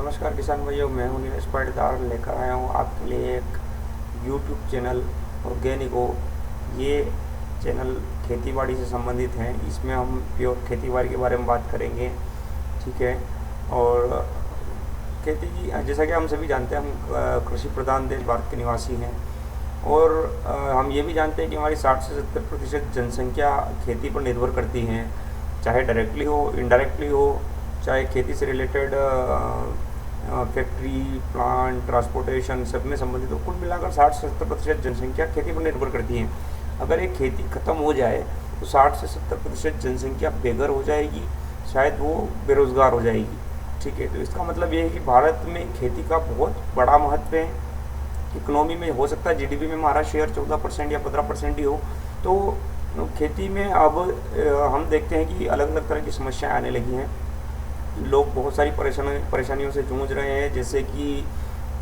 नमस्कार किसान भाइयों, मैं हूं नीरज पाटीदार। लेकर आया हूं आपके लिए एक यूट्यूब चैनल ऑर्गेनिको। ये चैनल खेतीबाड़ी से संबंधित है। इसमें हम प्योर खेतीबाड़ी के बारे में बात करेंगे, ठीक है। और खेती की, जैसा कि हम सभी जानते हैं, हम कृषि प्रधान देश भारत के निवासी हैं। और हम ये भी जानते हैं कि हमारी 60 से 70% जनसंख्या खेती पर निर्भर करती है, चाहे डायरेक्टली हो, इनडायरेक्टली हो, चाहे खेती से रिलेटेड फैक्ट्री, प्लांट, ट्रांसपोर्टेशन सब में संबंधित हो। कुल मिलाकर 60 से 70% जनसंख्या खेती पर निर्भर करती है। अगर एक खेती ख़त्म हो जाए तो 60 से 70% जनसंख्या बेघर हो जाएगी, शायद वो बेरोज़गार हो जाएगी, ठीक है। तो इसका मतलब ये है कि भारत में खेती का बहुत बड़ा महत्व है। इकोनॉमी में हो सकता है जीडीपी में हमारा शेयर 14% या 15% ही हो। तो खेती में अब हम देखते हैं कि अलग अलग तरह की समस्याएं आने लगी हैं। लोग बहुत सारी परेशानियों से जूझ रहे हैं, जैसे कि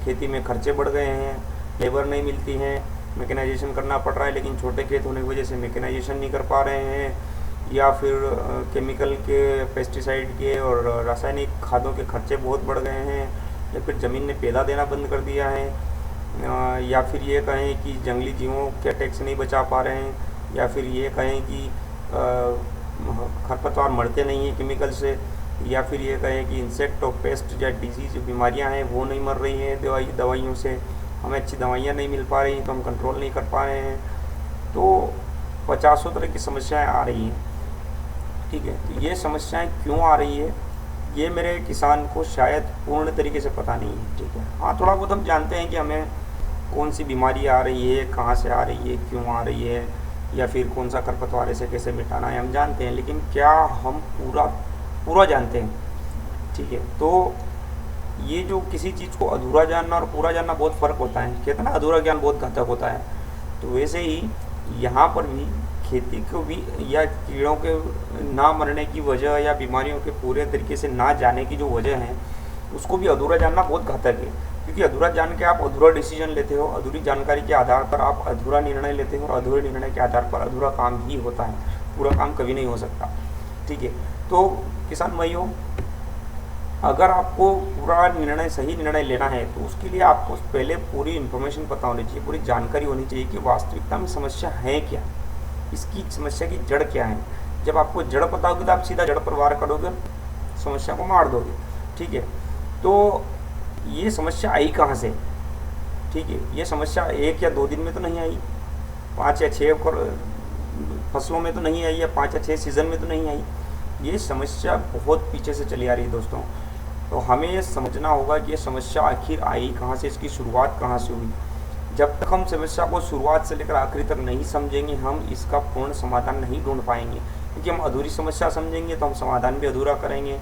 खेती में खर्चे बढ़ गए हैं, लेबर नहीं मिलती हैं, मैकेनाइजेशन करना पड़ रहा है, लेकिन छोटे खेत होने की वजह से मैकेनाइजेशन नहीं कर पा रहे हैं, या फिर केमिकल के, पेस्टिसाइड के और रासायनिक खादों के खर्चे बहुत बढ़ गए हैं, या फिर ज़मीन ने पैदा देना बंद कर दिया है, या फिर ये कहें कि जंगली जीवों के टैक्स नहीं बचा पा रहे हैं, या फिर ये कहें कि खरपतवार मरते नहीं हैं केमिकल से, या फिर ये कहें कि इंसेक्ट और पेस्ट या डिजीज जो बीमारियां हैं वो नहीं मर रही हैं दवाइयों से, हमें अच्छी दवाइयाँ नहीं मिल पा रही, तो हम कंट्रोल नहीं कर पा रहे हैं। तो 50 तरह की समस्याएं आ रही हैं, ठीक है। तो ये समस्याएं क्यों आ रही है, ये मेरे किसान को शायद पूर्ण तरीके से पता नहीं है, ठीक है। हाँ, थोड़ा बहुत हम जानते हैं कि हमें कौन सी बीमारी आ रही है, कहाँ से आ रही है, क्यों आ रही है, या फिर कौन सा खरपतवार से कैसे मिटाना है, हम जानते हैं। लेकिन क्या हम पूरा जानते हैं, ठीक है। तो ये जो किसी चीज़ को अधूरा जानना और पूरा जानना बहुत फ़र्क होता है। कहते हैं ना, अधूरा ज्ञान बहुत घातक होता है। तो वैसे ही यहाँ पर भी खेती को भी, या कीड़ों के ना मरने की वजह या बीमारियों के पूरे तरीके से ना जाने की जो वजह है, उसको भी अधूरा जानना बहुत घातक है। क्योंकि अधूरा जान के आप अधूरा डिसीजन लेते हो, अधूरी जानकारी के आधार पर आप अधूरा निर्णय लेते हो, और अधूरे निर्णय के आधार पर अधूरा काम ही होता है, पूरा काम कभी नहीं हो सकता, ठीक है। तो किसान भाइयों, अगर आपको पूरा निर्णय, सही निर्णय लेना है, तो उसके लिए आपको पहले पूरी इन्फॉर्मेशन पता होनी चाहिए, पूरी जानकारी होनी चाहिए कि वास्तविकता में समस्या है क्या, इसकी समस्या की जड़ क्या है। जब आपको जड़ पता होगी तो आप सीधा जड़ पर वार करोगे, समस्या को मार दोगे, ठीक है। तो ये समस्या आई कहाँ से, ठीक है। ये समस्या 1 या 2 दिन में तो नहीं आई, 5 या 6 फसलों में तो नहीं आई, या 5 या 6 सीज़न में तो नहीं आई। ये समस्या बहुत पीछे से चली आ रही है दोस्तों। तो हमें ये समझना होगा कि ये समस्या आखिर आई कहाँ से, इसकी शुरुआत कहाँ से हुई। जब तक हम समस्या को शुरुआत से लेकर आखिरी तक नहीं समझेंगे, हम इसका पूर्ण समाधान नहीं ढूंढ पाएंगे। क्योंकि हम अधूरी समस्या समझेंगे तो हम समाधान भी अधूरा करेंगे,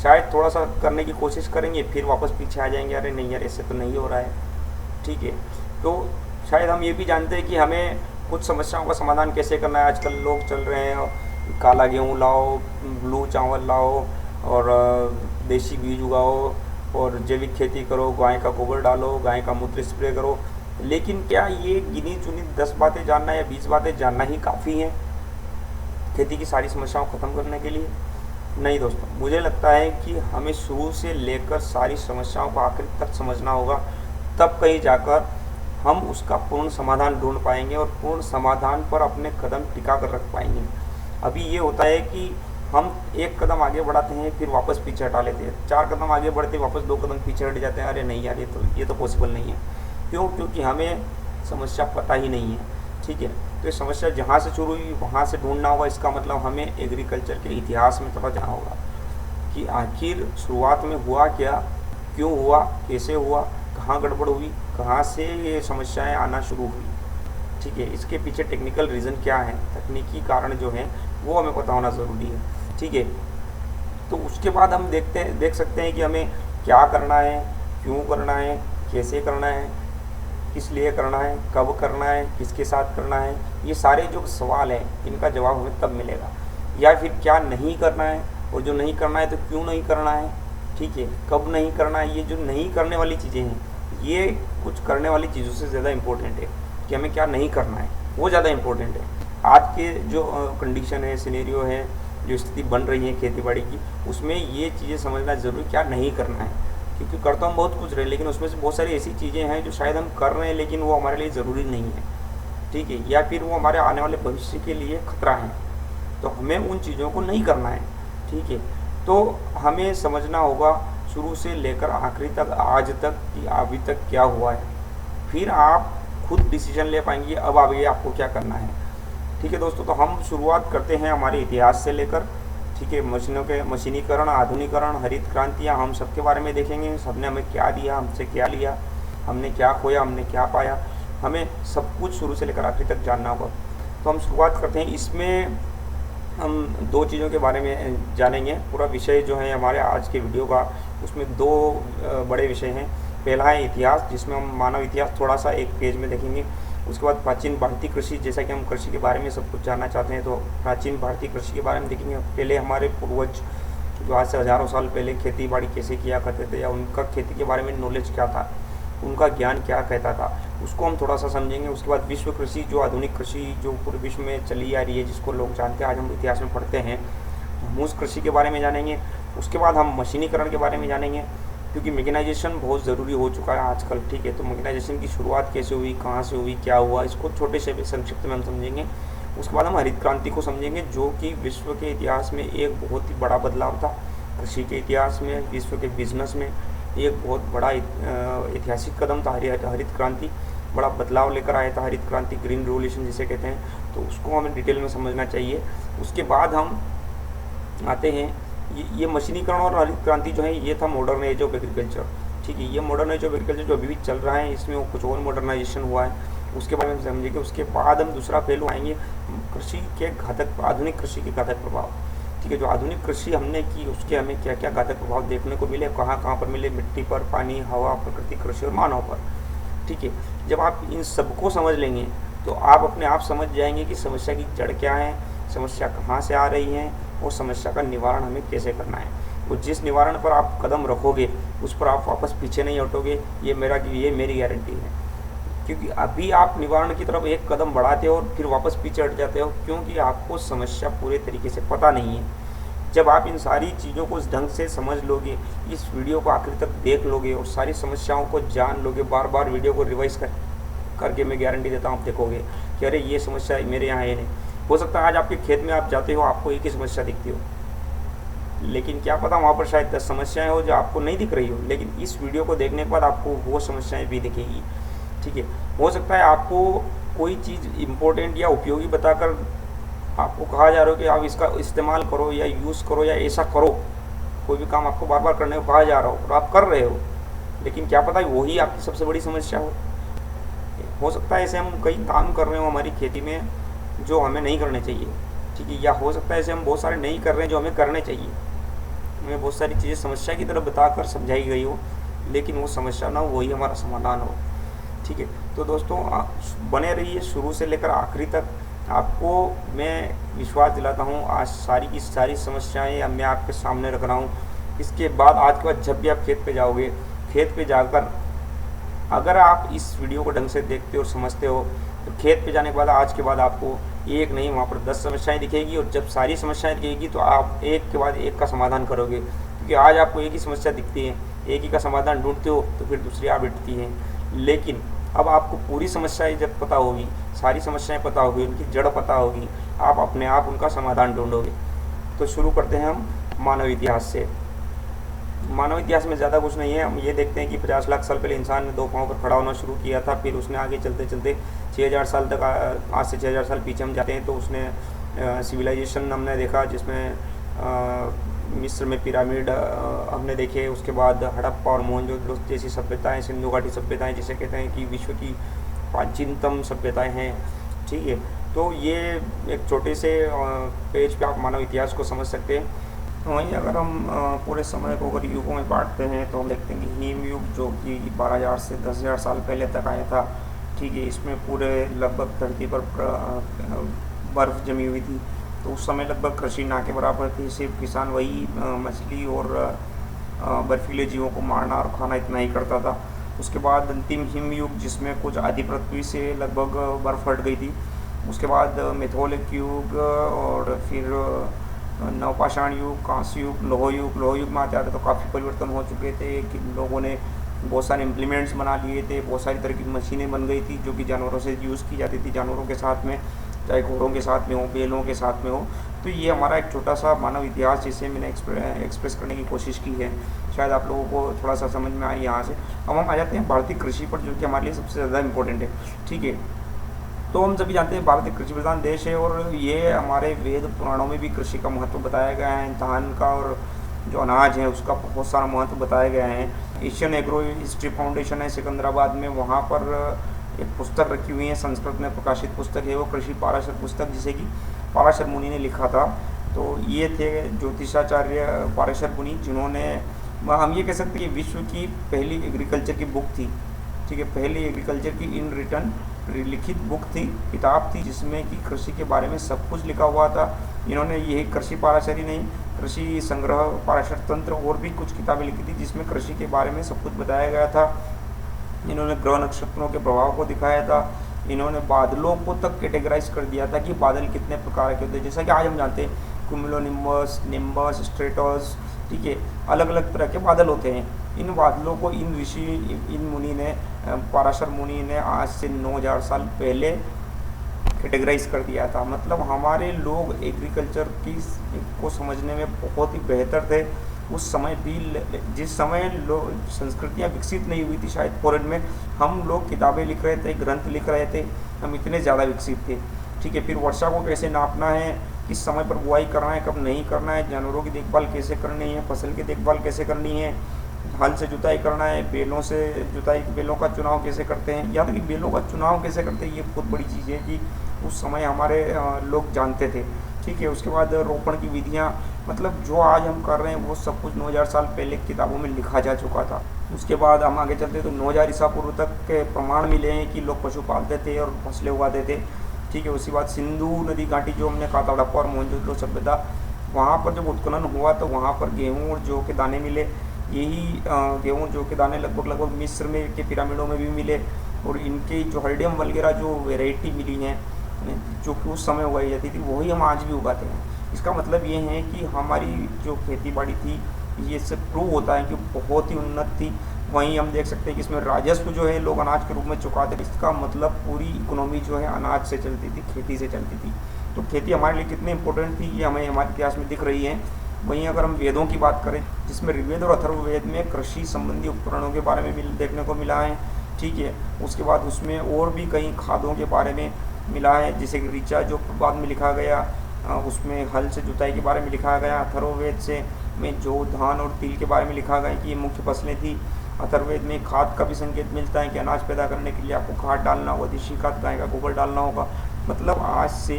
शायद थोड़ा सा करने की कोशिश करेंगे, फिर वापस पीछे आ जाएंगे, अरे नहीं यार, इससे तो नहीं हो रहा है, ठीक है। तो शायद हम ये भी जानते हैं कि हमें कुछ समस्याओं का समाधान कैसे करना है। आजकल लोग चल रहे हैं, काला गेहूँ लाओ, ब्लू चावल लाओ, और देसी बीज उगाओ, और जैविक खेती करो, गाय का गोबर डालो, गाय का मूत्र स्प्रे करो। लेकिन क्या ये गिनी चुनी 10 बातें जानना या 20 बातें जानना ही काफ़ी है खेती की सारी समस्याओं को ख़त्म करने के लिए? नहीं दोस्तों, मुझे लगता है कि हमें शुरू से लेकर सारी समस्याओं को आखिर तक समझना होगा, तब कहीं जाकर हम उसका पूर्ण समाधान ढूंढ पाएंगे, और पूर्ण समाधान पर अपने कदम टिका कर रख पाएंगे। अभी ये होता है कि हम 1 कदम आगे बढ़ाते हैं, फिर वापस पीछे हटा लेते हैं, 4 कदम आगे बढ़ते वापस 2 कदम पीछे हट जाते हैं, अरे नहीं यार, ये तो पॉसिबल नहीं है। क्यों? क्योंकि हमें समस्या पता ही नहीं है, ठीक है। तो ये समस्या जहाँ से शुरू हुई वहाँ से ढूंढना होगा। इसका मतलब हमें एग्रीकल्चर के इतिहास में थोड़ा जाना होगा कि आखिर शुरुआत में हुआ क्या, क्यों हुआ, कैसे हुआ, कहाँ गड़बड़ हुई, कहाँ से ये समस्याएं आना शुरू हुई, ठीक है। इसके पीछे टेक्निकल रीज़न क्या है, तकनीकी कारण जो है वो हमें पता होना ज़रूरी है, ठीक है। तो उसके बाद हम देख सकते हैं कि हमें क्या करना है, क्यों करना है, कैसे करना है, किस लिए करना है, कब करना है, किसके साथ करना है। ये सारे जो सवाल हैं, इनका जवाब हमें तब मिलेगा। या फिर क्या नहीं करना है, और जो नहीं करना है तो क्यों नहीं करना है, ठीक है, कब नहीं करना है। ये जो नहीं करने वाली चीज़ें हैं, ये कुछ करने वाली चीज़ों से ज़्यादा इम्पोर्टेंट है कि हमें क्या नहीं करना है, वो ज़्यादा इम्पोर्टेंट है। आज के जो कंडीशन है, सिनेरियो है, जो स्थिति बन रही है खेती बाड़ी की, उसमें ये चीज़ें समझना ज़रूरी, क्या नहीं करना है। क्योंकि कर तो हम बहुत कुछ रहे हैं, लेकिन उसमें से बहुत सारी ऐसी चीज़ें हैं जो शायद हम कर रहे हैं लेकिन वो हमारे लिए ज़रूरी नहीं है, ठीक है, या फिर वो हमारे आने वाले भविष्य के लिए खतरा है, तो हमें उन चीज़ों को नहीं करना है, ठीक है। तो हमें समझना होगा शुरू से लेकर आखिरी तक, आज तक कि अभी तक क्या हुआ है, फिर आप खुद डिसीजन ले पाएंगे अब आगे आपको क्या करना है, ठीक है दोस्तों। तो हम शुरुआत करते हैं हमारे इतिहास से लेकर, ठीक है, मशीनों के मशीनीकरण, आधुनिकरण, हरित क्रांतियाँ, हम सबके बारे में देखेंगे, सबने हमें क्या दिया, हमसे क्या लिया, हमने क्या खोया, हमने क्या पाया, हमें सब कुछ शुरू से लेकर आखिरी तक जानना होगा। तो हम शुरुआत करते हैं, इसमें हम दो चीज़ों के बारे में जानेंगे। पूरा विषय जो है हमारे आज के वीडियो का, उसमें दो बड़े विषय हैं। पहला है इतिहास, जिसमें हम मानव इतिहास थोड़ा सा एक पेज में देखेंगे। उसके बाद प्राचीन भारतीय कृषि, जैसा कि हम कृषि के बारे में सब कुछ जानना चाहते हैं तो प्राचीन भारतीय कृषि के बारे में देखेंगे। पहले हमारे पूर्वज जो आज से हज़ारों साल पहले खेती बाड़ी कैसे किया करते थे, या उनका खेती के बारे में नॉलेज क्या था, उनका ज्ञान क्या कहता था, उसको हम थोड़ा सा समझेंगे। उसके बाद विश्व कृषि, जो आधुनिक कृषि जो पूरे विश्व में चली आ रही है, जिसको लोग जानते हैं, आज हम इतिहास में पढ़ते हैं, हम उस कृषि के बारे में जानेंगे। उसके बाद हम मशीनीकरण के बारे में जानेंगे, क्योंकि मैकेनाइजेशन बहुत ज़रूरी हो चुका है आजकल, ठीक है। तो मैकेनाइजेशन की शुरुआत कैसे हुई, कहाँ से हुई, क्या हुआ, इसको छोटे से संक्षिप्त में हम समझेंगे। उसके बाद हम हरित क्रांति को समझेंगे, जो कि विश्व के इतिहास में एक बहुत ही बड़ा बदलाव था। कृषि के इतिहास में, विश्व के बिजनेस में एक बहुत बड़ा ऐतिहासिक कदम था हरित क्रांति, बड़ा बदलाव लेकर आया था हरित क्रांति, ग्रीन रिवोल्यूशन जिसे कहते हैं। तो उसको हमें डिटेल में समझना चाहिए। उसके बाद हम आते हैं, ये मशीनीकरण और हरित क्रांति जो है, ये था मॉडर्न एज ऑफ एग्रीकल्चर, ठीक है। ये मॉडर्न एज ऑफ एग्रीकल्चर जो अभी भी चल रहा है, इसमें वो कुछ और मॉडर्नाइजेशन हुआ है, उसके बारे में समझेंगे। उसके बाद हम दूसरा पहलू आएंगे, कृषि के घातक, आधुनिक कृषि के घातक प्रभाव, ठीक है। जो आधुनिक कृषि हमने की, उसके हमें क्या क्या घातक प्रभाव देखने को मिले, कहाँ कहाँ पर मिले, मिट्टी पर, पानी, हवा, प्रकृति, कृषि और मानव पर, ठीक है। जब आप इन सबको समझ लेंगे तो आप अपने आप समझ जाएंगे कि समस्या की जड़ क्या है, समस्या कहाँ से आ रही है, और समस्या का निवारण हमें कैसे करना है। तो जिस निवारण पर आप कदम रखोगे उस पर आप वापस पीछे नहीं हटोगे, ये मेरी गारंटी है। क्योंकि अभी आप निवारण की तरफ एक कदम बढ़ाते हो और फिर वापस पीछे हट जाते हो, क्योंकि आपको समस्या पूरे तरीके से पता नहीं है। जब आप इन सारी चीज़ों को इस ढंग से समझ लोगे, इस वीडियो को आखिर तक देख लोगे और सारी समस्याओं को जान लोगे, बार बार वीडियो को रिवाइज करके मैं गारंटी देता हूँ, आप देखोगे कि अरे ये समस्या मेरे यहाँ है नहीं। हो सकता है आज आपके खेत में आप जाते हो, आपको एक ही समस्या दिखती हो, लेकिन क्या पता वहाँ पर शायद 10 समस्याएं हो जो आपको नहीं दिख रही हो, लेकिन इस वीडियो को देखने के बाद आपको वो समस्याएं भी दिखेगी, ठीक है। हो सकता है आपको कोई चीज़ इम्पोर्टेंट या उपयोगी बताकर आपको कहा जा रहा हो कि आप इसका इस्तेमाल करो या यूज़ करो या ऐसा करो, कोई भी काम आपको बार बार करने को कहा जा रहा हो और आप कर रहे हो, लेकिन क्या पता वही आपकी सबसे बड़ी समस्या हो सकता है ऐसे हम कई काम कर रहे हो हमारी खेती में जो हमें नहीं करने चाहिए, ठीक है। या हो सकता है ऐसे हम बहुत सारे नहीं कर रहे हैं जो हमें करने चाहिए। हमें बहुत सारी चीज़ें समस्या की तरफ बताकर समझाई गई हो, लेकिन वो समस्या ना हो, वही हमारा समाधान हो, ठीक है। तो दोस्तों बने रहिए शुरू से लेकर आखिरी तक। आपको मैं विश्वास दिलाता हूँ, आज सारी की सारी समस्याएं मैं आपके सामने रख रहा हूँ। इसके बाद आज के बाद जब भी आप खेत पे जाओगे, खेत पे जाकर अगर आप इस वीडियो को ढंग से देखते और समझते हो, तो खेत पे जाने के बाद आज के बाद आपको एक नहीं वहाँ पर 10 समस्याएं दिखेगी, और जब सारी समस्याएं दिखेगी तो आप एक के बाद एक का समाधान करोगे। क्योंकि आज आपको एक ही समस्या दिखती है, एक ही का समाधान ढूंढते हो, तो फिर दूसरी आ बैठती है। लेकिन अब आपको पूरी समस्याएं जब पता होगी, सारी समस्याएं पता होगी, उनकी जड़ पता होगी, आप अपने आप उनका समाधान ढूंढोगे। तो शुरू करते हैं हम मानव इतिहास से। मानव इतिहास में ज़्यादा कुछ नहीं है। हम ये देखते हैं कि 50 लाख साल पहले इंसान ने 2 पाँव पर खड़ा होना शुरू किया था, फिर उसने आगे चलते चलते 6000 साल तक, आज से 6000 साल पीछे हम जाते हैं तो उसने सिविलाइजेशन हमने देखा, जिसमें मिस्र में पिरामिड हमने देखे। उसके बाद हड़प्पा और मोहनजोदड़ो जैसी सभ्यताएं, सिंधु घाटी सभ्यताएं जिसे कहते हैं कि विश्व की प्राचीनतम सभ्यताएं हैं, ठीक है। तो ये एक छोटे से पेज पे आप मानव इतिहास को समझ सकते हैं। वहीं अगर हम पूरे समय को अगर युगों में बांटते हैं तो हम देखते हैं कि हिम युग जो कि 12000 से 10000 साल पहले तक आया था, ठीक है। इसमें पूरे लगभग धरती पर बर्फ़ जमी हुई थी, तो उस समय लगभग कृषि ना के बराबर थी। सिर्फ किसान वही मछली और बर्फीले जीवों को मारना और खाना इतना ही करता था। उसके बाद अंतिम हिम युग जिसमें कुछ आधी पृथ्वी से लगभग बर्फ़ हट गई थी। उसके बाद मेथोलिक युग और फिर नवपाषाण युग, कांस्य युग, लोह युग में आते तो काफ़ी परिवर्तन हो चुके थे कि लोगों ने बहुत सारे इम्प्लीमेंट्स बना लिए थे, बहुत सारी तरह की मशीनें बन गई थी जो कि जानवरों से यूज़ की जाती थी, जानवरों के साथ में, चाहे घोड़ों के साथ में हो, बैलों के साथ में हो। तो ये हमारा एक छोटा सा मानव इतिहास जिसे मैंने एक्सप्रेस करने की कोशिश की है, शायद आप लोगों को थोड़ा सा समझ में आए यहाँ से। अब हम आ जाते हैं भारतीय कृषि पर, जो कि हमारे लिए सबसे ज़्यादा इम्पोर्टेंट है। ठीक है, तो हम सभी जानते हैं भारत एक कृषि प्रधान देश है और ये हमारे वेद पुराणों में भी कृषि का महत्व बताया गया है। धान का और जो अनाज है उसका बहुत सारा महत्व बताया गया है। एशियन एग्रो हिस्ट्री फाउंडेशन है सिकंदराबाद में, वहाँ पर एक पुस्तक रखी हुई है, संस्कृत में प्रकाशित पुस्तक है वो कृषि पाराशर पुस्तक, जिसे कि पाराशर मुनि ने लिखा था। तो ये थे ज्योतिषाचार्य पाराशर मुनि, जिन्होंने, हम ये कह सकते हैं कि विश्व की पहली एग्रीकल्चर की बुक थी। ठीक है, पहली एग्रीकल्चर की इन रिटर्न लिखित बुक थी, किताब थी, जिसमें कि कृषि के बारे में सब कुछ लिखा हुआ था। इन्होंने यही कृषि पाराशर ही नहीं, कृषि संग्रह, पाराशर तंत्र और भी कुछ किताबें लिखी थी जिसमें कृषि के बारे में सब कुछ बताया गया था। इन्होंने ग्रह नक्षत्रों के प्रभाव को दिखाया था। इन्होंने बादलों को तक कैटेगराइज कर दिया था कि बादल कितने प्रकार के होते हैं, जैसा कि आज हम जानते हैं कुमुलोनिम्बस, निम्बस, स्ट्रेटस। ठीक है, अलग अलग तरह के बादल होते हैं। इन बादलों को इन मुनि ने, पाराशर मुनि ने आज से 9000 साल पहले कैटेगराइज कर दिया था। मतलब हमारे लोग एग्रीकल्चर की को समझने में बहुत ही बेहतर थे उस समय भी। जिस समय लोग संस्कृतियाँ विकसित नहीं हुई थी शायद फॉरेन में, हम लोग किताबें लिख रहे थे, ग्रंथ लिख रहे थे, हम इतने ज़्यादा विकसित थे। ठीक है, फिर वर्षा को कैसे नापना है, किस समय पर बुआई करना है, कब नहीं करना है, जानवरों की देखभाल कैसे करनी है, फसल की देखभाल कैसे करनी है, हल से जुताई करना है, बैलों से जुताई, बैलों का चुनाव कैसे करते हैं, या तो कि बैलों का चुनाव कैसे करते हैं, ये बहुत बड़ी चीज़ है कि उस समय हमारे लोग जानते थे। ठीक है, उसके बाद रोपण की विधियाँ, मतलब जो आज हम कर रहे हैं वो सब कुछ 9000 साल पहले किताबों में लिखा जा चुका था। उसके बाद हम आगे चलते तो 9000 ईसा पूर्व तक के प्रमाण मिले हैं कि लोग पशु पालते थे और फसलें उगाते थे। ठीक है, उसके बाद सिंधु नदी घाटी जो हमने कहा था, हड़प्पा और मोहनजोदड़ो सभ्यता, वहाँ पर जब उत्खनन हुआ तो वहाँ पर गेहूँ और जौ के दाने मिले। यही गेहूँ जौ के दाने लगभग मिस्र में के पिरामिडों में भी मिले, और इनके जो हर्डियम वगैरह जो वेराइटी मिली हैं जो कि उस समय उगाई जाती थी, वही हम आज भी उगाते हैं। इसका मतलब ये है कि हमारी जो खेती बाड़ी थी, ये सब प्रूव होता है कि बहुत ही उन्नत थी। वहीं हम देख सकते हैं कि इसमें राजस्व जो है लोग अनाज के रूप में चुकाते थे। इसका मतलब पूरी इकोनॉमी जो है अनाज से चलती थी, खेती से चलती थी। तो खेती हमारे लिए कितनी इंपॉर्टेंट थी ये हमें हमारे इतिहास में दिख रही है। वहीं अगर हम वेदों की बात करें, जिसमें ऋग्वेद और अथर्ववेद में कृषि संबंधी उपकरणों के बारे में देखने को मिला है। ठीक है, उसके बाद उसमें और भी कई खादों के बारे में मिला है, जैसे कि ऋचा जो बाद में लिखा गया, उसमें हल से जुताई के बारे में लिखा गया। अथर्ववेद से में जौ, धान और तिल के बारे में लिखा गया कि ये मुख्य फसलें थी। अथर्ववेद में खाद का भी संकेत मिलता है कि अनाज पैदा करने के लिए आपको खाद डालना होगा, देशी खाद, गाय का गोबर डालना होगा। मतलब आज से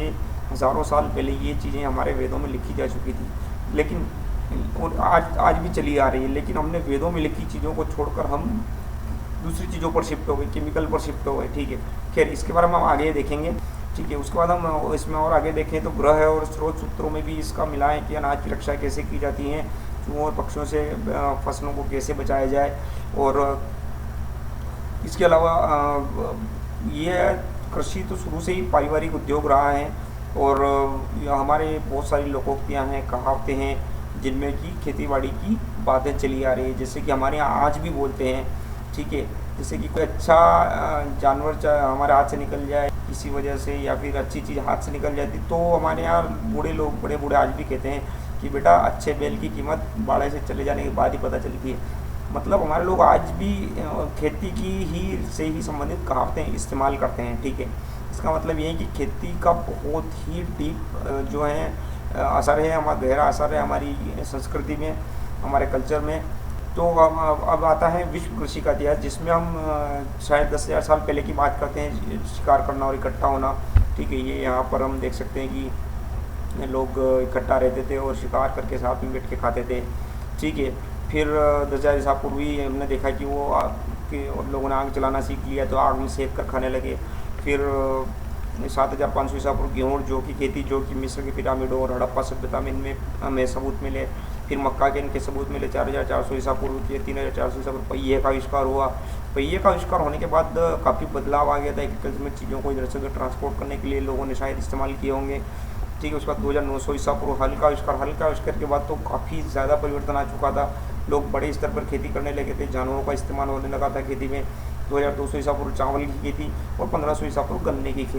हज़ारों साल पहले ये चीज़ें हमारे वेदों में लिखी जा चुकी थी, लेकिन और आज भी चली आ रही है। लेकिन हमने वेदों में लिखी चीज़ों को छोड़कर हम दूसरी चीज़ों पर शिफ्ट हो गए, केमिकल पर शिफ्ट हो गए। ठीक है, खैर इसके बारे में हम आगे देखेंगे। ठीक है, उसके बाद हम इसमें और आगे देखें तो ग्रह और स्रोत सूत्रों में भी इसका मिला है कि अनाज की रक्षा कैसे की जाती है, चूहों और पक्षियों से फसलों को कैसे बचाया जाए। और इसके अलावा ये कृषि तो शुरू से ही पारिवारिक उद्योग रहा है, और हमारे बहुत सारी लोकोक्तियाँ हैं, कहावतें हैं, जिनमें कि खेतीबाड़ी की बातें चली आ रही है। जैसे कि हमारे यहाँ आज भी बोलते हैं। ठीक है, जैसे कि कोई अच्छा जानवर हमारे हाथ से निकल जाए किसी वजह से, या फिर अच्छी चीज़ हाथ से निकल जाती, तो हमारे यहाँ बूढ़े लोग, बड़े बूढ़े आज भी कहते हैं कि बेटा अच्छे बैल की कीमत बाड़े से चले जाने के बाद ही पता चलती है। मतलब हमारे लोग आज भी खेती की ही से ही संबंधित कहावतें इस्तेमाल करते हैं। ठीक है, इसका मतलब ये है कि खेती का बहुत ही डीप जो है असर है, हमारा गहरा असर है हमारी संस्कृति में, हमारे कल्चर में। तो अब आता है विश्व कृषि का इतिहास, जिसमें हम शायद 10,000 साल पहले की बात करते हैं, शिकार करना और इकट्ठा होना। ठीक है, ये यहाँ पर हम देख सकते हैं कि लोग इकट्ठा रहते थे और शिकार करके साथ में बैठ के खाते थे। ठीक है, फिर 10,000 ईसा पूर्व ही हमने देखा कि लोगों ने आग जलाना सीख लिया, तो आग में सेक कर खाने लगे। फिर 7,500 ईसा पूर्व गेहूँ जौ की खेती, जो कि मिस्र के पिरामिडों और हड़प्पा सभ्यता में इनमें हमें सबूत मिले। फिर मक्का के इनके सबूत मिले 4,400 ईसा पूर्व के। 3,400 ईसा पूर्व पहिए का आविष्कार हुआ। पहिए का आविष्कार होने के बाद काफ़ी बदलाव आ गया था एग्रीकल्चर में, चीज़ों को इधर से उधर ट्रांसपोर्ट करने के लिए लोगों ने शायद इस्तेमाल किए होंगे। ठीक है। उसके बाद 2900 ईसा पूर्व हल्का आविष्कार के बाद तो काफ़ी ज़्यादा परिवर्तन आ चुका था। लोग बड़े स्तर पर खेती करने लगे थे, जानवरों का इस्तेमाल होने लगा था खेती में। 2200 ईसा पूर्व चावल की खेती और 1500 ईसा पूर्व गन्ने की खेती।